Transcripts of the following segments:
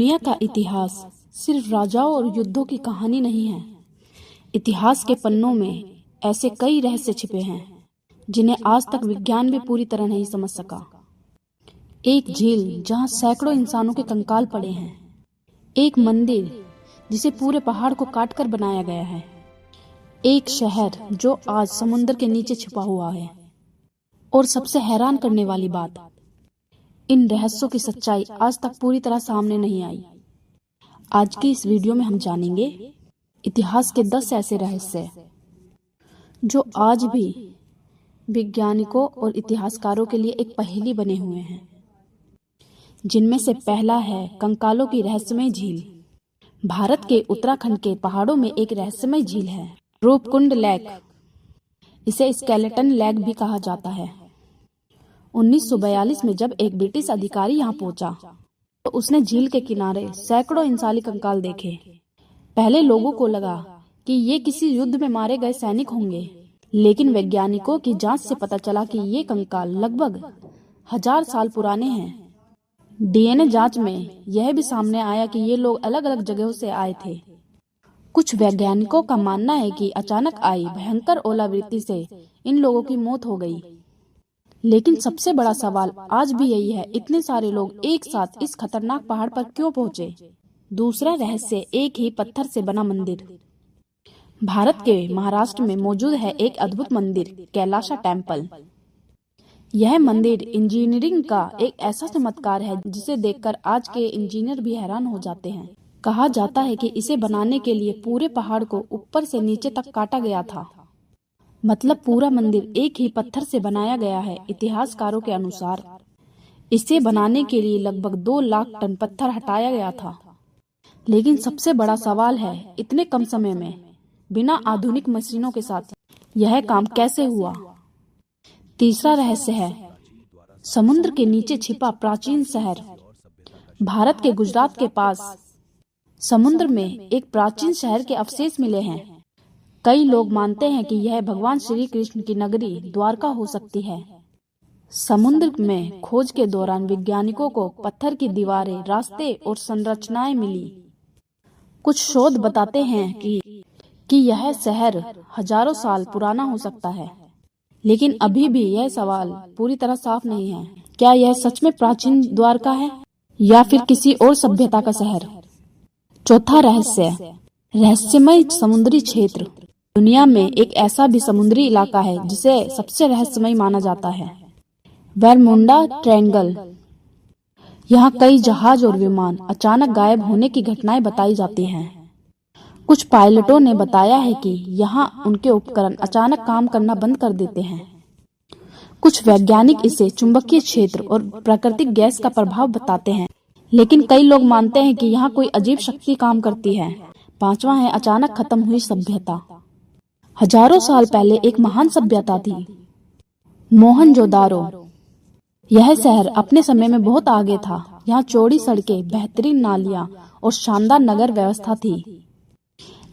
दुनिया का इतिहास सिर्फ राजाओं और युद्धों की कहानी नहीं है। इतिहास के पन्नों में ऐसे कई रहस्य छिपे हैं जिन्हें आज तक विज्ञान भी पूरी तरह नहीं समझ सका। एक झील जहां सैकड़ों इंसानों के कंकाल पड़े हैं, एक मंदिर जिसे पूरे पहाड़ को काटकर बनाया गया है, एक शहर जो आज समुद्र के नीचे छिपा हुआ है। और सबसे हैरान करने वाली बात, इन रहस्यों की सच्चाई आज तक पूरी तरह सामने नहीं आई। आज की इस वीडियो में हम जानेंगे इतिहास के 10 ऐसे रहस्य जो आज भी वैज्ञानिकों और इतिहासकारों के लिए एक पहेली बने हुए हैं। जिनमें से पहला है कंकालों की रहस्यमय झील। भारत के उत्तराखंड के पहाड़ों में एक रहस्यमय झील है, रूपकुंड लेक। इसे स्केलेटन लेक भी कहा जाता है। 1942 में जब एक ब्रिटिश अधिकारी यहाँ पहुंचा तो उसने झील के किनारे सैकड़ों इंसानी कंकाल देखे। पहले लोगों को लगा कि ये किसी युद्ध में मारे गए सैनिक होंगे, लेकिन वैज्ञानिकों की जांच से पता चला कि ये कंकाल लगभग 1000 साल पुराने हैं। डीएनए जांच में यह भी सामने आया कि ये लोग अलग अलग जगहों से आए थे। कुछ वैज्ञानिकों का मानना है कि अचानक आई भयंकर ओलावृष्टि से इन लोगों की मौत हो गई। लेकिन सबसे बड़ा सवाल आज भी यही है, इतने सारे लोग एक साथ इस खतरनाक पहाड़ पर क्यों पहुंचे? दूसरा रहस्य, एक ही पत्थर से बना मंदिर। भारत के महाराष्ट्र में मौजूद है एक अद्भुत मंदिर, कैलाश टेम्पल। यह मंदिर इंजीनियरिंग का एक ऐसा चमत्कार है जिसे देखकर आज के इंजीनियर भी हैरान हो जाते हैं। कहा जाता है कि इसे बनाने के लिए पूरे पहाड़ को ऊपर से नीचे तक काटा गया था, मतलब पूरा मंदिर एक ही पत्थर से बनाया गया है। इतिहासकारों के अनुसार इसे बनाने के लिए लगभग 2 लाख टन पत्थर हटाया गया था। लेकिन सबसे बड़ा सवाल है, इतने कम समय में बिना आधुनिक मशीनों के साथ यह काम कैसे हुआ? तीसरा रहस्य है समुद्र के नीचे छिपा प्राचीन शहर। भारत के गुजरात के पास समुद्र में एक प्राचीन शहर के अवशेष मिले हैं। कई लोग मानते हैं कि यह भगवान श्री कृष्ण की नगरी द्वारका हो सकती है। समुद्र में खोज के दौरान वैज्ञानिकों को पत्थर की दीवारें, रास्ते और संरचनाएं मिली। कुछ शोध बताते हैं कि यह शहर हजारों साल पुराना हो सकता है, लेकिन अभी भी यह सवाल पूरी तरह साफ नहीं है। क्या यह सच में प्राचीन द्वारका है या फिर किसी और सभ्यता का शहर? चौथा रहस्य, रहस्यमय समुद्री क्षेत्र। दुनिया में एक ऐसा भी समुद्री इलाका है जिसे सबसे रहस्यमय माना जाता है, बरमुडा ट्रायंगल। यहाँ कई जहाज और विमान अचानक गायब होने की घटनाएं बताई जाती हैं। कुछ पायलटों ने बताया है कि यहाँ उनके उपकरण अचानक काम करना बंद कर देते हैं। कुछ वैज्ञानिक इसे चुंबकीय क्षेत्र और प्राकृतिक गैस का प्रभाव बताते हैं, लेकिन कई लोग मानते हैं कि यहाँ कोई अजीब शक्ति काम करती है। पांचवा है अचानक खत्म हुई सभ्यता। हजारों साल पहले एक महान सभ्यता थी, मोहनजोदारो। यह शहर अपने समय में बहुत आगे था। यहाँ चौड़ी सड़कें, बेहतरीन नालियां और शानदार नगर व्यवस्था थी।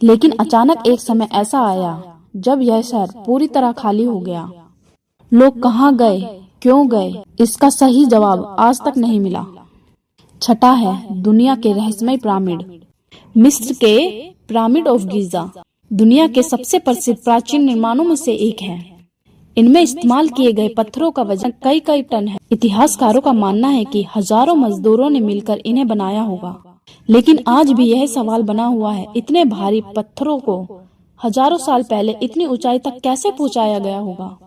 लेकिन अचानक एक समय ऐसा आया जब यह शहर पूरी तरह खाली हो गया। लोग कहाँ गए, क्यों गए, इसका सही जवाब आज तक नहीं मिला। छठा है दुनिया के रहस्यमय पिरामिड। मिस्र के पिरामिड ऑफ गीजा दुनिया के सबसे प्रसिद्ध प्राचीन निर्माणों में से एक है। इनमें इस्तेमाल किए गए पत्थरों का वजन कई टन है। इतिहासकारों का मानना है कि हजारों मजदूरों ने मिलकर इन्हें बनाया होगा, लेकिन आज भी यह सवाल बना हुआ है, इतने भारी पत्थरों को हजारों साल पहले इतनी ऊंचाई तक कैसे पहुंचाया गया होगा?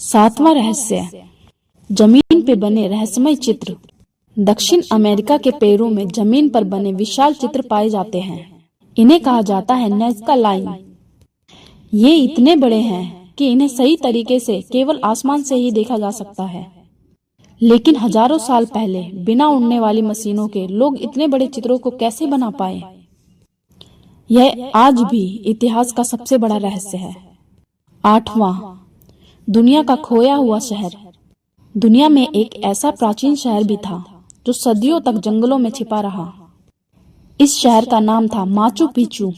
सातवां रहस्य, जमीन पे बने रहस्यमय चित्र। दक्षिण अमेरिका के पेरू में जमीन पर बने विशाल चित्र पाए जाते हैं। इन्हें कहा जाता है नज़्का लाइन। ये इतने बड़े हैं कि इन्हें सही तरीके से केवल आसमान से ही देखा जा सकता है। लेकिन हजारों साल पहले बिना उड़ने वाली मशीनों के लोग इतने बड़े चित्रों को कैसे बना पाए? यह आज भी इतिहास का सबसे बड़ा रहस्य है। आठवां, दुनिया का खोया हुआ शहर। दुनिया में एक ऐसा प्राचीन शहर भी था जो सदियों तक जंगलों में छिपा रहा। इस शहर का नाम था माचू पिचू।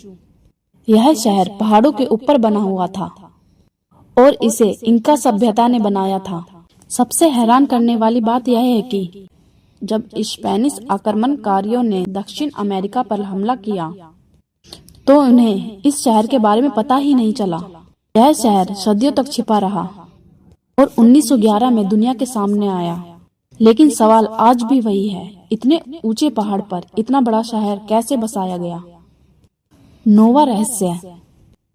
यह शहर पहाड़ों के ऊपर बना हुआ था और इसे इंका सभ्यता ने बनाया था। सबसे हैरान करने वाली बात यह है कि जब स्पेनिश आक्रमणकारियों ने दक्षिण अमेरिका पर हमला किया तो उन्हें इस शहर के बारे में पता ही नहीं चला। यह शहर सदियों तक छिपा रहा और 1911 में दुनिया के सामने आया। लेकिन सवाल आज भी वही है, इतने ऊंचे पहाड़ पर इतना बड़ा शहर कैसे बसाया गया? नोवा रहस्य,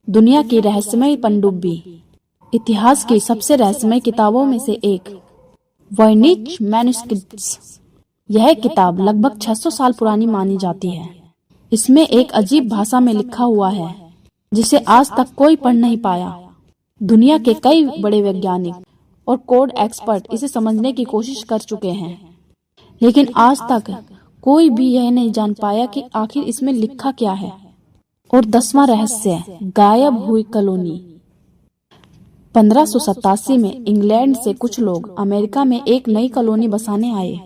दुनिया की रहस्यमय पनडुब्बी। इतिहास की सबसे रहस्यमय किताबों में से एक, वॉयनिच मैन्युस्क्रिप्ट्स। यह किताब लगभग 600 साल पुरानी मानी जाती है। इसमें एक अजीब भाषा में लिखा हुआ है जिसे आज तक कोई पढ़ नहीं पाया। दुनिया के कई बड़े वैज्ञानिक और कोड एक्सपर्ट इसे समझने की कोशिश कर चुके हैं, लेकिन आज तक कोई भी यह नहीं जान पाया कि आखिर इसमें लिखा क्या है। और 10वां रहस्य, गायब हुई कॉलोनी। 1587 में इंग्लैंड से कुछ लोग अमेरिका में एक नई कॉलोनी बसाने आए।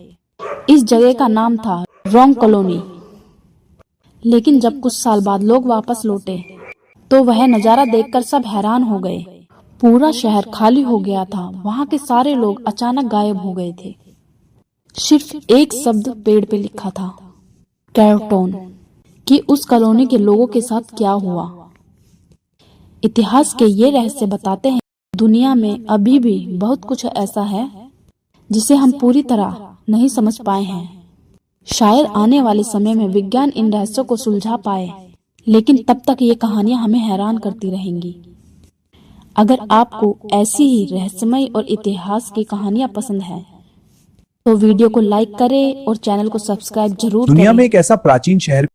इस जगह का नाम था रोंग कॉलोनी। लेकिन जब कुछ साल बाद लोग वापस लौटे तो वह नजारा देखकर सब हैरान हो गए। पूरा शहर खाली हो गया था। वहां के सारे लोग अचानक गायब हो गए थे। सिर्फ एक शब्द पेड़ पे लिखा था, कैरटोन, कि उस कॉलोनी के लोगों के साथ क्या हुआ। इतिहास के ये रहस्य बताते हैं दुनिया में अभी भी बहुत कुछ ऐसा है जिसे हम पूरी तरह नहीं समझ पाए हैं। शायद आने वाले समय में विज्ञान इन रहस्यों को सुलझा पाए, लेकिन तब तक ये कहानियां हमें हैरान करती रहेंगी। अगर आपको ऐसी ही रहस्यमय और इतिहास की कहानियां पसंद है तो वीडियो को लाइक करें और चैनल को सब्सक्राइब जरूर करें। दुनिया में एक ऐसा प्राचीन शहर